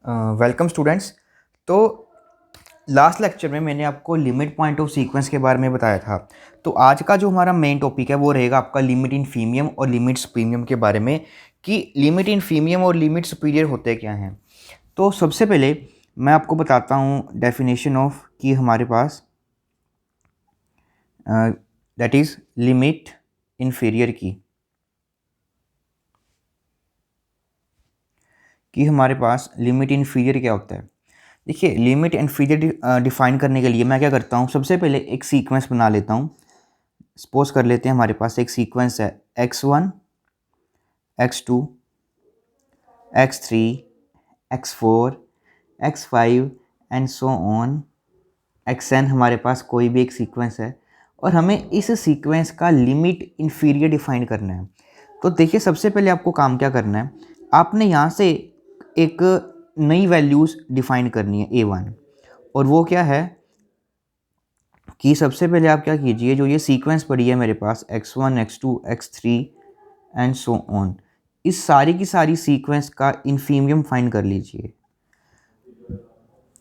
Welcome students. तो last lecture में मैंने आपको लिमिट पॉइंट ऑफ सीक्वेंस के बारे में बताया था। तो आज का जो हमारा मेन टॉपिक है वो रहेगा आपका लिमिट इन फीमियम और लिमिट सुपीरियम के बारे में, कि लिमिट इन फीमियम और लिमिट सुपीरियर होते क्या हैं। तो सबसे पहले मैं आपको बताता हूँ डेफिनेशन ऑफ कि हमारे पास दैट इज़ लिमिट इन्फीरियर की, हमारे पास लिमिट इन्फीरियर क्या होता है। देखिए, लिमिट इन्फीरियर डिफाइन करने के लिए मैं क्या करता हूँ, सबसे पहले एक सीक्वेंस बना लेता हूँ। सपोज कर लेते हैं हमारे पास एक सीक्वेंस है x1, x2, x3, x4, x5 and so on xn। हमारे पास कोई भी एक सीक्वेंस है और हमें इस सीक्वेंस का लिमिट इन्फीरियर डिफाइन करना है। तो देखिए, सबसे पहले आपको काम क्या करना है, आपने यहाँ से एक नई वैल्यूज़ डिफाइन करनी है a1। और वो क्या है कि सबसे पहले आप क्या कीजिए, जो ये सीक्वेंस पड़ी है मेरे पास x1, x2, x3 and so on, इस सारी की सारी सीक्वेंस का इन्फीमियम फाइंड कर लीजिए।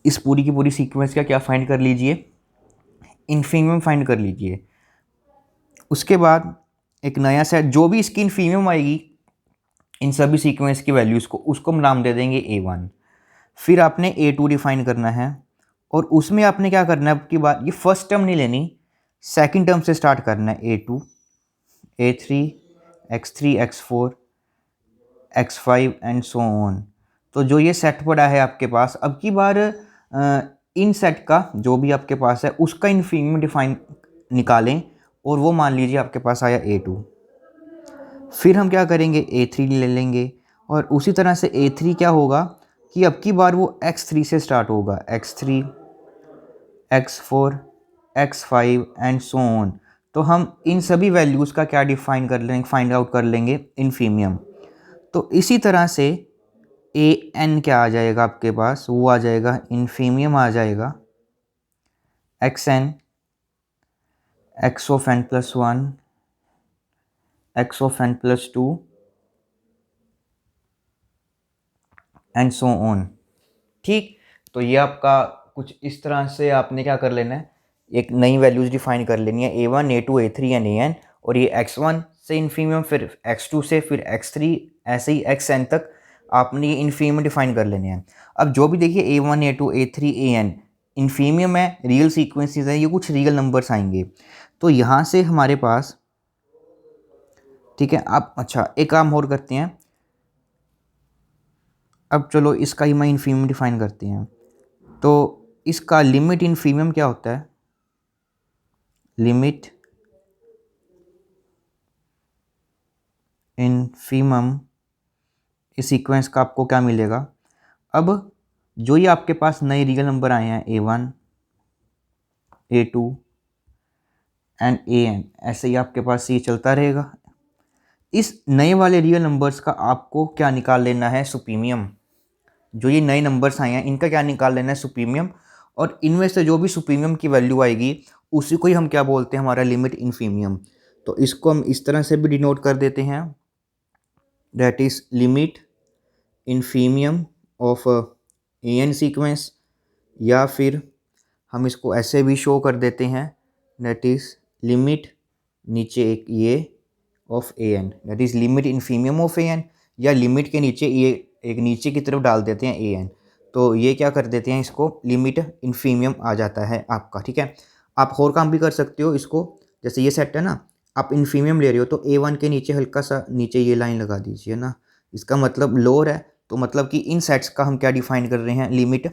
इस पूरी की पूरी सीक्वेंस का क्या फाइंड कर लीजिए, इन्फीमियम फाइंड कर लीजिए। उसके बाद एक नया सेट, जो भी इसकी इन्फीमियम आएगी इन सभी सीक्वेंस की वैल्यूज़ को, उसको हम नाम दे देंगे a1। फिर आपने a2 डिफाइन करना है और उसमें आपने क्या करना है, अब की बात ये फर्स्ट टर्म नहीं लेनी, सेकंड टर्म से स्टार्ट करना है, a2, a3, x3, x4, x5 and so on. तो जो ये सेट पड़ा है आपके पास, अब की बार इन सेट का जो भी आपके पास है उसका इन्फीमियम डिफाइन निकालें और वो मान लीजिए आपके पास आया a2। फिर हम क्या करेंगे, a3 ले लेंगे और उसी तरह से a3 क्या होगा कि अब की बार वो x3 से स्टार्ट होगा, x3, x4, x5 and so on. तो हम इन सभी वैल्यूज़ का क्या डिफाइन कर लेंगे, फाइंड आउट कर लेंगे, इन्फीमियम। तो इसी तरह से ए एन क्या आ जाएगा आपके पास, वो आ जाएगा इन्फीमियम, आ जाएगा x n, x of n plus one, x of n plus two and so on. ठीक, तो ये आपका कुछ इस तरह से आपने क्या कर लेना है, एक नई वैल्यूज़ डिफाइन कर लेनी है, a1, a2, a3 and an। और ये x1 से इन्फीमियम, फिर x2 से, फिर x3, ऐसे ही xn तक आपने ये इन्फीमियम डिफाइन कर लेने हैं। अब जो भी देखिए a1, a2, a3, an इन्फीमियम है, रियल सीक्वेंसेस है, ये कुछ रियल नंबर्स आएंगे। तो यहाँ से हमारे पास, ठीक है, आप अच्छा एक काम और करते हैं, अब चलो इसका ही मैं इन्फीमियम डिफाइन करते हैं। तो इसका लिमिट इन्फीमियम क्या होता है, लिमिट इन्फीमियम, इस सीक्वेंस का आपको क्या मिलेगा, अब जो ये आपके पास नए रियल नंबर आए हैं a1, a2 एंड an, ऐसे ही आपके पास ये चलता रहेगा। इस नए वाले रियल नंबर्स का आपको क्या निकाल लेना है, सुपीमियम। जो ये नए नंबर्स आए हैं इनका क्या निकाल लेना है, सुपीमियम। और इनमें से जो भी सुपीमियम की वैल्यू आएगी उसी को ही हम क्या बोलते हैं, हमारा लिमिट इन्फीमियम। तो इसको हम इस तरह से भी डिनोट कर देते हैं, that is limit infimum of a n sequence, या फिर हम इसको ऐसे भी शो कर देते हैं, दैट इज लिमिट, नीचे एक ये of a n, that is limit infimum of a n, या लिमिट के नीचे ये एक नीचे की तरफ डाल देते हैं ए एन। तो ये क्या कर देते हैं, इसको लिमिट इन्फीमियम आ जाता है आपका। ठीक है, आप और काम भी कर सकते हो इसको, जैसे ये सेट है ना, आप इन्फीमियम ले रहे हो तो a1 के नीचे हल्का सा नीचे ये लाइन लगा दीजिए ना, इसका मतलब लोअर है। तो मतलब कि इन सेट्स का हम क्या डिफाइन कर रहे हैं, लिमिट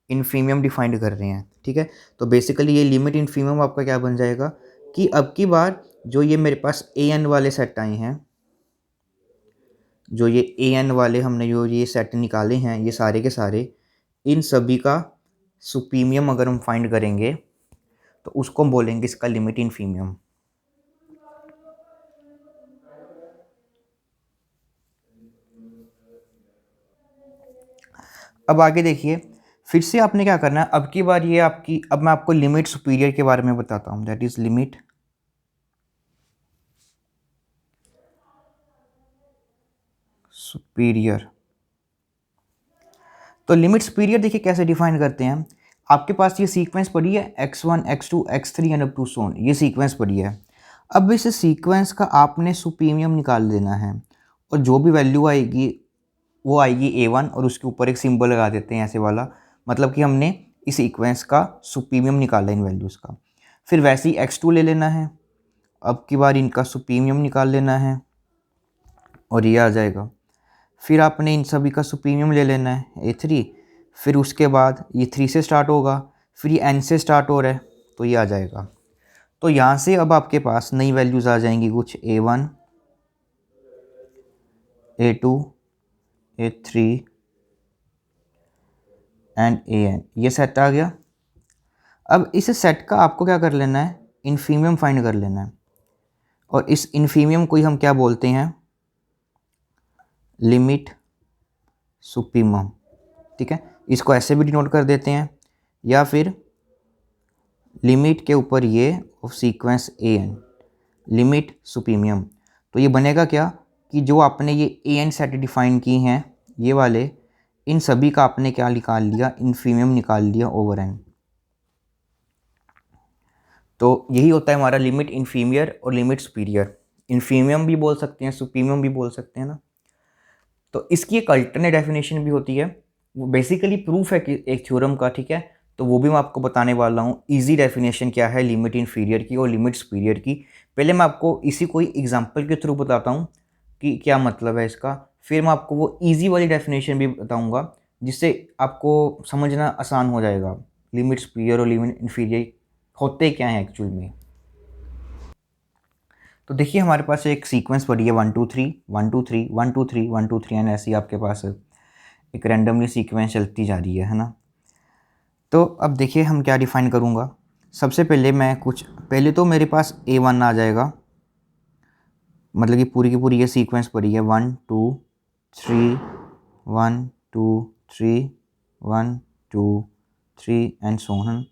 इन्फीमियम डिफाइंड कर रहे हैं। ठीक है, तो बेसिकली ये लिमिट इन्फीमियम आपका क्या बन जाएगा कि अब की बार जो ये मेरे पास ए एन वाले सेट आए हैं, जो ये ए एन वाले हमने जो ये सेट निकाले हैं, ये सारे के सारे, इन सभी का सुपीमियम अगर हम फाइंड करेंगे तो उसको हम बोलेंगे इसका लिमिट इन्फीमियम। अब आगे देखिए, फिर से आपने क्या करना है, अब की बार ये आपकी, अब मैं आपको लिमिट सुपीरियर के बारे में बताता हूँ, दैट इज लिमिट सुपीरियर। तो लिमिट्स पीरियड देखिए कैसे डिफाइन करते हैं। आपके पास ये सीक्वेंस पड़ी है x1 x2 x3 and up to so on, ये सीक्वेंस पड़ी है। अब इस सीक्वेंस का आपने सुप्रीमियम निकाल लेना है और जो भी वैल्यू आएगी वो आएगी a1 और उसके ऊपर एक सिंबल लगा देते हैं ऐसे वाला, मतलब कि हमने इस सीक्वेंस का सुप्रीमियम निकाला इन वैल्यूज़ का। फिर वैसे ही x2 ले लेना है, अब की बार इनका सुप्रीमियम निकाल लेना है और ये आ जाएगा। फिर आपने इन सभी का सुप्रीमियम ले लेना है a3, फिर उसके बाद ये 3 से स्टार्ट होगा, फिर ये n से स्टार्ट हो रहा है तो ये आ जाएगा। तो यहाँ से अब आपके पास नई वैल्यूज़ आ जाएंगी कुछ a1 a2 a3 and an, ये सेट आ गया। अब इस सेट का आपको क्या कर लेना है, इन्फीमियम फाइंड कर लेना है और इस इन्फीमियम को ही हम क्या बोलते हैं, लिमिट सुप्रीमम। ठीक है, इसको ऐसे भी डिनोट कर देते हैं या फिर लिमिट के ऊपर ये ऑफ सीक्वेंस an, लिमिट सुप्रीमियम। तो ये बनेगा क्या कि जो आपने ये an सेट डिफाइन की हैं ये वाले, इन सभी का आपने क्या निकाल लिया, इन्फीमियम निकाल लिया ओवर n। तो यही होता है हमारा लिमिट इन्फीमियर और लिमिट सुपीरियर। इन्फीमियम भी बोल सकते हैं, सुप्रीमियम भी बोल सकते हैं ना। तो इसकी एक अल्टरनेट डेफिनेशन भी होती है, वो बेसिकली प्रूफ है कि एक थ्योरम का, ठीक है, तो वो भी मैं आपको बताने वाला हूँ। इजी डेफिनेशन क्या है लिमिट इन्फीरियर की और लिमिट सुपीरियर की। पहले मैं आपको इसी कोई एग्जांपल के थ्रू बताता हूँ कि क्या मतलब है इसका, फिर मैं आपको वो इजी वाली डेफिनेशन भी बताऊँगा जिससे आपको समझना आसान हो जाएगा लिमिट सुपीरियर और लिमिट इन्फीरियर होते क्या हैं एक्चुअल में। तो देखिए हमारे पास एक सीक्वेंस पड़ी है 1 2 3 1 2 3 1 2 3 1 2 3 एंड ऐसी आपके पास एक रैंडमली सीक्वेंस चलती जा रही है ना। तो अब देखिए हम क्या डिफ़ाइन करूँगा। सबसे पहले मैं पहले तो मेरे पास a1 आ जाएगा, मतलब कि पूरी की पूरी ये सीक्वेंस पड़ी है 1 2 3 1 2 3 1 2 3 एंड सो ऑन,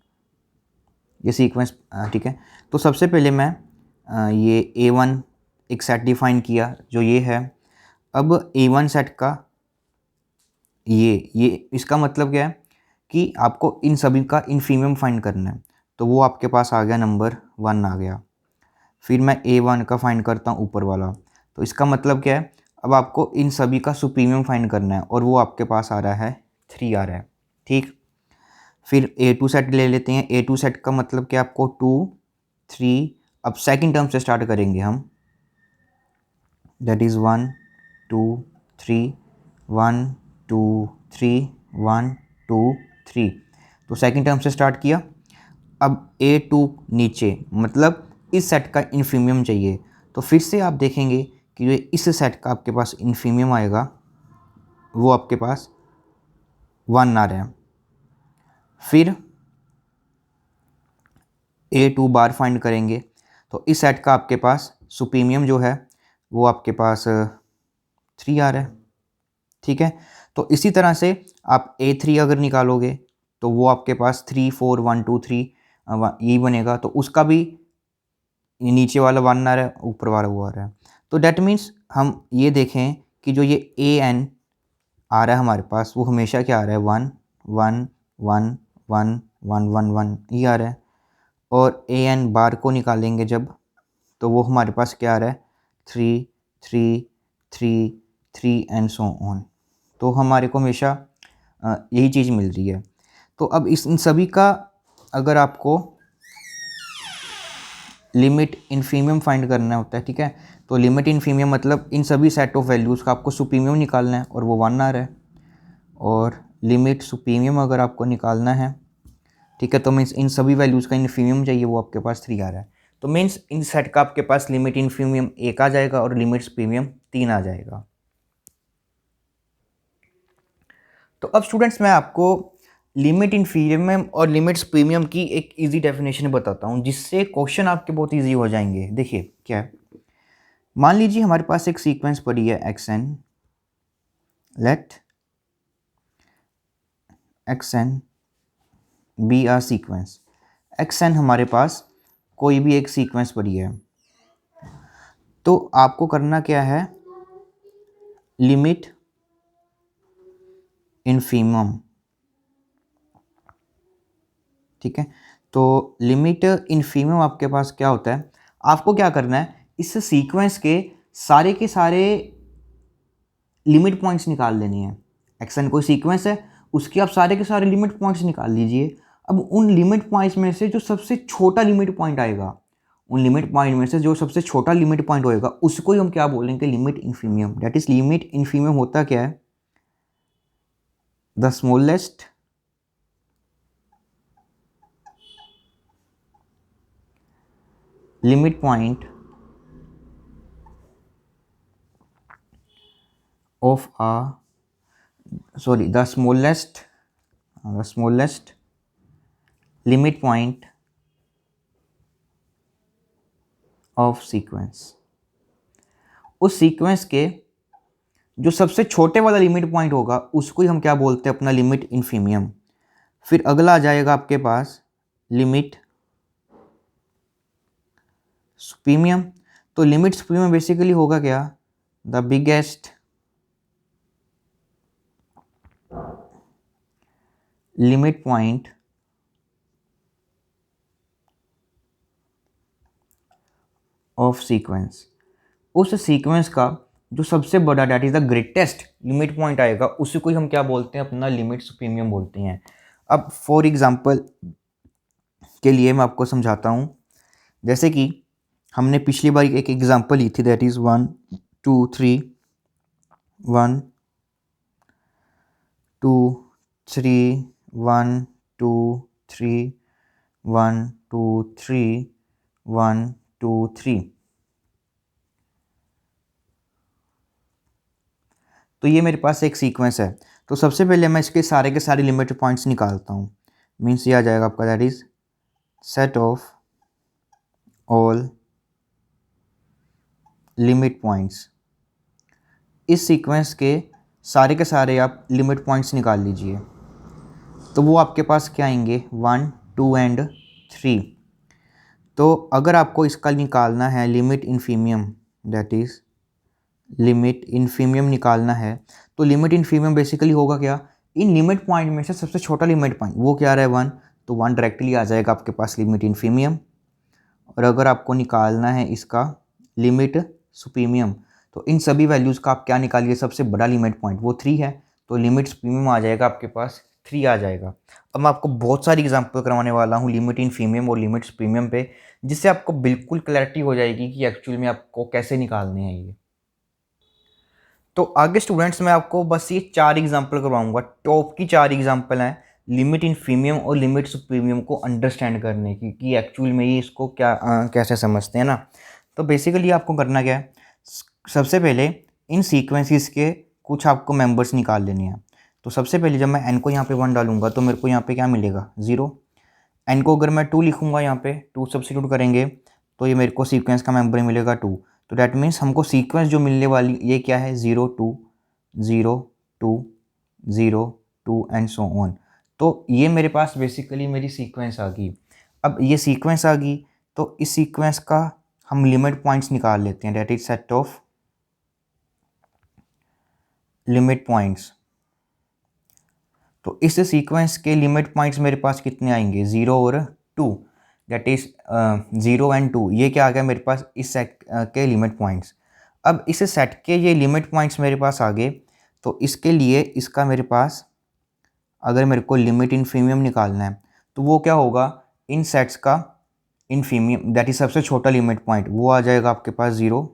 ये सीक्वेंस। ठीक है, तो सबसे पहले मैं ये a1 एक सेट डिफ़ाइन किया जो ये है। अब a1 सेट का ये इसका मतलब क्या है कि आपको इन सभी का इन्फीमियम फाइंड करना है। तो वो आपके पास आ गया, नंबर 1 आ गया। फिर मैं a1 का फाइंड करता हूँ ऊपर वाला, तो इसका मतलब क्या है, अब आपको इन सभी का सुप्रीमियम फाइंड करना है और वो आपके पास आ रहा है 3 आ रहा है। ठीक, फिर a2 सेट ले लेते हैं। a2 सेट का मतलब क्या, आपको 2 3, अब सेकंड टर्म से स्टार्ट करेंगे हम, दैट इज़ 1 2 3 1 2 3 1 2 3। तो सेकंड टर्म से स्टार्ट किया। अब a2 नीचे, मतलब इस सेट का इन्फीमियम चाहिए। तो फिर से आप देखेंगे कि जो इस सेट का आपके पास इन्फीमियम आएगा वो आपके पास 1 आ रहा है। फिर a2 बार फाइंड करेंगे तो इस सेट का आपके पास सुप्रीमियम जो है वो आपके पास 3 आ रहा है। ठीक है, तो इसी तरह से आप a3 अगर निकालोगे तो वो आपके पास 3 4 1 2 3 यही बनेगा। तो उसका भी नीचे वाला 1 आ रहा है, ऊपर वाला वो आ रहा है। तो डैट मीन्स हम ये देखें कि जो ये an आ रहा है हमारे पास वो हमेशा क्या आ रहा है, 1 1 1 1 1 1 1 ये आ रहा है। और an बार को निकालेंगे जब, तो वो हमारे पास क्या आ रहा है, 3 3 3 3 एंड सो ऑन। तो हमारे को हमेशा यही चीज़ मिल रही है। तो अब इन सभी का अगर आपको लिमिट इन्फीमियम फाइंड करना होता है, ठीक है, तो लिमिट इन्फीमियम मतलब इन सभी सेट ऑफ वैल्यूज़ का आपको सुप्रीमियम निकालना है और वो 1 आ रहा है। और लिमिट सुप्रीमियम अगर आपको निकालना है, ठीक है, तो मीन्स इन सभी वैल्यूज़ का इन्फीमियम चाहिए, वो आपके पास 3 आ रहा है। तो मीन्स इन सेट का आपके पास लिमिट इन्फीमियम 1 आ जाएगा और लिमिट सुप्रीमियम 3 आ जाएगा। तो अब स्टूडेंट्स मैं आपको लिमिट इन्फीमियम और लिमिट सुप्रीमियम की एक इजी डेफिनेशन बताता हूँ जिससे क्वेश्चन आपके बहुत इजी हो जाएंगे। देखिए क्या है, मान लीजिए हमारे पास एक सीक्वेंस पड़ी है xn, लेट xn बी आ सीक्वेंस। xn हमारे पास कोई भी एक सीक्वेंस पड़ी है, तो आपको करना क्या है, लिमिट इन्फीमियम ठीक है। तो लिमिट इन्फीमियम आपके पास क्या होता है, आपको क्या करना है, इस सीक्वेंस के सारे लिमिट पॉइंट्स निकाल लेने हैं। एक्सन कोई सीक्वेंस है, उसके आप सारे के सारे लिमिट पॉइंट्स निकाल लीजिए। अब उन लिमिट पॉइंट्स में से जो सबसे छोटा लिमिट पॉइंट आएगा, उन लिमिट पॉइंट में से जो सबसे छोटा लिमिट पॉइंट होएगा उसको ही हम क्या बोलेंगे, लिमिट इन्फीमियम। दैट इज लिमिट इन्फीमियम होता क्या है, the smallest limit point of a sorry the smallest limit point of sequence। उस सीक्वेंस के जो सबसे छोटे वाला लिमिट पॉइंट होगा उसको ही हम क्या बोलते हैं, अपना लिमिट इन्फीमियम। फिर अगला आ जाएगा आपके पास लिमिट सुपीरियम। तो लिमिट सुपीरियम बेसिकली होगा क्या, the biggest limit point of sequence. उस सीक्वेंस का जो सबसे बड़ा, that is the greatest limit point आएगा उसी को ही हम क्या बोलते हैं, अपना लिमिट सुपीरियम बोलते हैं। अब फॉर एग्जांपल के लिए मैं आपको समझाता हूँ, जैसे कि हमने पिछली बार एक एग्जांपल ली थी, दैट इज 1 2 3 1 2 3 1 2 3 1 2 3 1 2 3। तो ये मेरे पास एक सीक्वेंस है। तो सबसे पहले मैं इसके सारे के सारे लिमिट पॉइंट्स निकालता हूँ। मीन्स ये आ जाएगा आपका, that is set of all limit points. इस सीक्वेंस के सारे आप लिमिट पॉइंट्स निकाल लीजिए। तो वो आपके पास क्या आएंगे, 1 2 एंड 3। तो अगर आपको इसका निकालना है लिमिट इन्फीमियम, दैट इज लिमिट इन्फीमियम निकालना है, तो लिमिट इन्फीमियम बेसिकली होगा क्या, इन लिमिट पॉइंट में से सबसे छोटा लिमिट पॉइंट वो क्या रहा है, 1। तो 1 डायरेक्टली आ जाएगा आपके पास लिमिट इन्फीमियम। और अगर आपको निकालना है इसका लिमिट सुपीरियम, तो इन सभी वैल्यूज़ का आप क्या निकालिए, सबसे बड़ा लिमिट पॉइंट वो 3 है, तो लिमिट सुपीरियम आ जाएगा आपके पास 3 आ जाएगा। अब मैं आपको बहुत सारी एग्जांपल करवाने वाला हूँ लिमिट इन्फीमियम और लिमिट सुपीरियम पे, जिससे आपको बिल्कुल क्लैरिटी हो जाएगी कि एक्चुअल में आपको कैसे निकालने हैं ये। तो आगे स्टूडेंट्स मैं आपको बस ये 4 एग्जांपल करवाऊंगा, टॉप की 4 एग्जांपल हैं लिमिट इन्फीमियम और लिमिट सुपीरियम को अंडरस्टैंड करने की, कि एक्चुअल में ये इसको क्या कैसे समझते हैं ना। तो बेसिकली आपको करना क्या है, सबसे पहले इन सीक्वेंसेस के कुछ आपको मेंबर्स निकाल लेने हैं। तो सबसे पहले जब मैं एन को यहाँ पे 1 डालूंगा तो मेरे को यहाँ पे क्या मिलेगा, 0। एन को अगर मैं 2 लिखूंगा, यहाँ पे 2 सब्स्टिट्यूट करेंगे तो ये मेरे को सीक्वेंस का मेंबर मिलेगा 2। तो डैट मीन्स हमको सीक्वेंस जो मिलने वाली ये क्या है, 0 2 0 2 0 2 एंड सो ऑन। तो ये मेरे पास बेसिकली मेरी सीक्वेंस आ गई। अब ये सीक्वेंस आ गई तो इस सीक्वेंस का हम लिमिट पॉइंट्स निकाल लेते हैं, that is set of limit points. तो इस सीक्वेंस के लिमिट पॉइंट्स मेरे पास कितने आएंगे, 0 और 2, दैट इज 0 एंड 2। ये क्या आ गया मेरे पास, इस सेट के लिमिट पॉइंट्स। अब इस सेट के ये लिमिट पॉइंट्स मेरे पास आ गए, तो इसके लिए इसका मेरे पास अगर मेरे को लिमिट इन्फीमियम निकालना है तो वो क्या होगा, इन सेट्स का इन्फीमियम दैट इज सबसे छोटा लिमिट पॉइंट वो आ जाएगा आपके पास 0।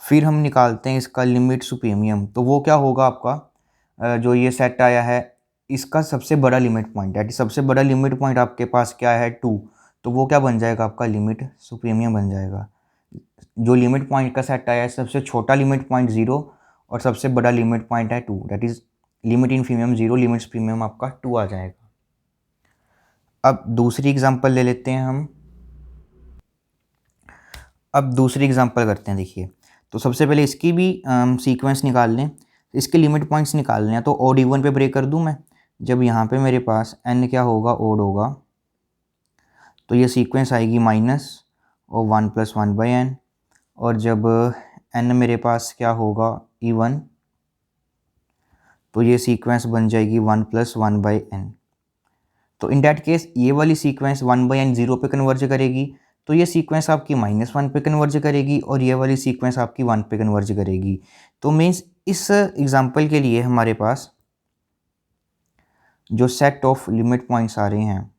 फिर हम निकालते हैं इसका लिमिट सुपीरियम, तो वो क्या होगा आपका, जो ये सेट आया है इसका सबसे बड़ा लिमिट पॉइंट, दैट इज सबसे बड़ा लिमिट पॉइंट आपके पास क्या है, 2। तो वो क्या बन जाएगा, आपका लिमिट सुपीरियम बन जाएगा। जो लिमिट पॉइंट का सेट आया है सबसे छोटा लिमिट पॉइंट 0 और सबसे बड़ा लिमिट पॉइंट है 2, दैट इज लिमिट इन्फीमियम 0, लिमिट सुपीरियम आपका 2 आ जाएगा। अब दूसरी एग्जांपल ले लेते हैं हम। अब दूसरी एग्जांपल करते हैं, देखिए। तो सबसे पहले इसकी भी सीक्वेंस निकाल लें, इसके लिमिट पॉइंट्स निकालने हैं। तो ओड इवन पे ब्रेक कर दूं मैं, जब यहाँ पे मेरे पास n क्या होगा, ओड होगा, तो ये सीक्वेंस आएगी माइनस और 1 + 1/n। और जब n मेरे पास क्या होगा, इवन, तो ये सीक्वेंस बन जाएगी 1 + 1/n। तो इन डैट केस ये वाली सीक्वेंस 1/n 0 पे कन्वर्ज करेगी, तो ये सीक्वेंस आपकी -1 पे कन्वर्ज करेगी और ये वाली सीक्वेंस आपकी 1 पे कन्वर्ज करेगी। तो मीन्स इस एग्जांपल के लिए हमारे पास जो सेट ऑफ लिमिट पॉइंट्स आ रहे हैं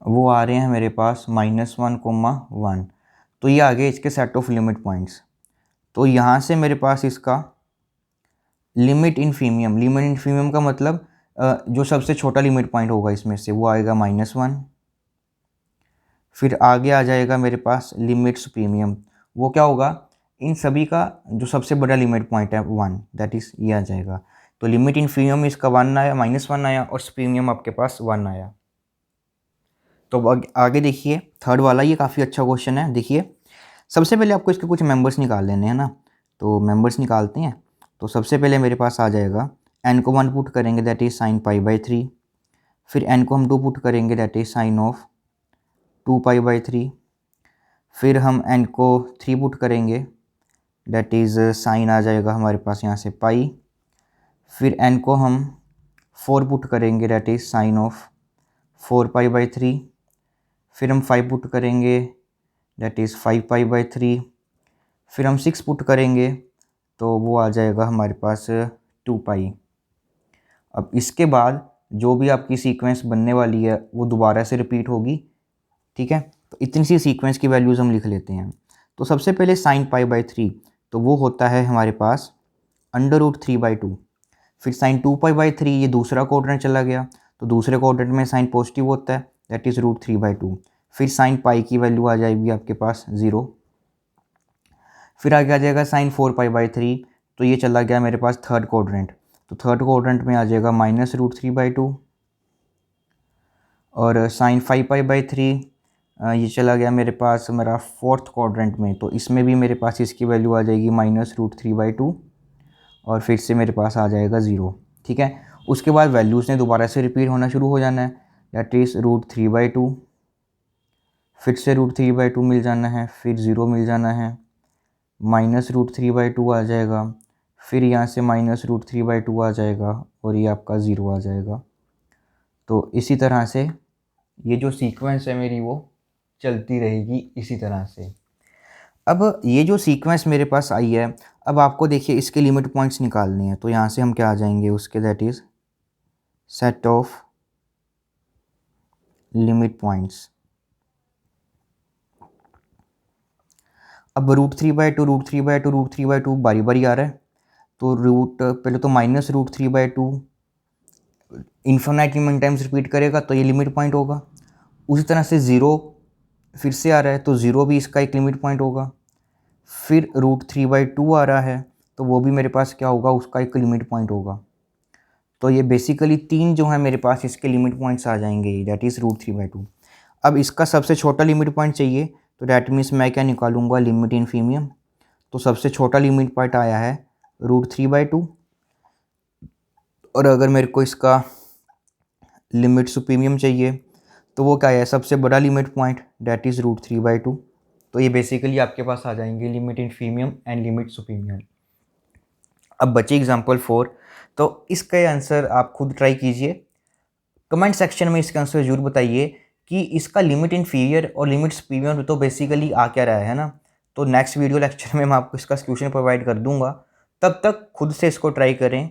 वो आ रहे हैं मेरे पास -1, 1। तो ये आ गए इसके सेट ऑफ लिमिट पॉइंट्स। तो यहाँ से मेरे पास इसका लिमिट इन्फीमियम का मतलब जो सबसे छोटा लिमिट पॉइंट होगा इसमें से वो आएगा -1। फिर आगे आ जाएगा मेरे पास लिमिट सुप्रीमियम, वो क्या होगा, इन सभी का जो सबसे बड़ा लिमिट पॉइंट है 1, दैट इज़ ये आ जाएगा। तो लिमिट इन्फीमियम इसका 1 आया, -1 आया और सुप्रीमियम आपके पास 1 आया। तो अब आगे देखिए थर्ड वाला, ये काफ़ी अच्छा क्वेश्चन है। देखिए सबसे पहले आपको इसके कुछ मेंबर्स निकाल लेने हैं ना, तो मेंबर्स निकालते हैं। तो सबसे पहले मेरे पास आ जाएगा n को 1 पुट करेंगे दैट इज़ साइन π/3, फिर n को हम 2 पुट करेंगे दैट इज़ साइन ऑफ 2π/3, फिर हम n को 3 पुट करेंगे दैट इज़ साइन आ जाएगा हमारे पास यहाँ से पाई, फिर n को हम 4 पुट करेंगे दैट इज़ साइन ऑफ 4π/3, फिर हम 5 पुट करेंगे दैट इज़ 5π/3, फिर हम 6 पुट करेंगे तो वो आ जाएगा हमारे पास 2π। अब इसके बाद जो भी आपकी सीक्वेंस बनने वाली है वो दोबारा से रिपीट होगी, ठीक है। तो इतनी सी सीक्वेंस की वैल्यूज़ हम लिख लेते हैं। तो सबसे पहले साइन π/3, तो वो होता है हमारे पास √3/2। फिर साइन 2π/3 ये दूसरा क्वाड्रेंट चला गया, तो दूसरे क्वाड्रेंट में साइन पॉजिटिव होता है दैट इज़ √3/2। फिर साइन पाई की वैल्यू आ जाएगी आपके पास 0। फिर आगे आ जाएगा साइन 4π/3, तो ये चला गया मेरे पास थर्ड क्वाड्रेंट, तो थर्ड क्वाड्रेंट में आ जाएगा -√3/2। और साइन 5π/3 ये चला गया मेरे पास मेरा फोर्थ क्वाड्रेंट में, तो इसमें भी मेरे पास इसकी वैल्यू आ जाएगी -√3/2 और फिर से मेरे पास आ जाएगा 0, ठीक है। उसके बाद वैल्यूज़ ने दोबारा से रिपीट होना शुरू हो जाना है दैट इज़ √3/2, फिर से √3/2 मिल जाना है, फिर 0 मिल जाना है, -√3/2 आ जाएगा, फिर यहाँ से -√3/2 आ जाएगा और ये आपका 0 आ जाएगा। तो इसी तरह से ये जो सीक्वेंस है मेरी वो चलती रहेगी इसी तरह से। अब ये जो सीक्वेंस मेरे पास आई है, अब आपको देखिए इसके लिमिट पॉइंट्स निकालने हैं। तो यहाँ से हम क्या आ जाएंगे उसके, that is set of limit points. अब √3/2 बारी बारी आ रहा है, तो पहले तो -√3/2 इन्फिनिटी मेनी टाइम्स रिपीट करेगा तो ये लिमिट पॉइंट होगा। उसी तरह से 0 फिर से आ रहा है, तो 0 भी इसका एक लिमिट पॉइंट होगा। फिर √3/2 आ रहा है, तो वो भी मेरे पास क्या होगा, उसका एक लिमिट पॉइंट होगा। तो ये बेसिकली 3 जो है मेरे पास इसके लिमिट पॉइंट्स आ जाएंगे दैट इज़ √3/2। अब इसका सबसे छोटा लिमिट पॉइंट चाहिए, तो डैट मीन्स मैं क्या निकालूंगा, लिमिट इन्फीमियम। तो सबसे छोटा लिमिट पॉइंट आया है √3/2, और अगर मेरे को इसका लिमिट सुप्रीमियम चाहिए तो वो क्या है, सबसे बड़ा लिमिट पॉइंट दैट इज़ √3/2। तो ये बेसिकली आपके पास आ जाएंगे लिमिट इन्फीमियम एंड लिमिट सुप्रीमियम। अब बचे एग्जाम्पल 4, तो इसका आंसर आप खुद ट्राई कीजिए, कमेंट सेक्शन में इसका आंसर ज़रूर बताइए कि इसका लिमिट इन्फीरियर और लिमिट सुपीरियर तो बेसिकली आ क्या रहा है ना। तो नेक्स्ट वीडियो लेक्चर में मैं आपको इसका सॉल्यूशन प्रोवाइड कर दूंगा, तब तक खुद से इसको ट्राई करें।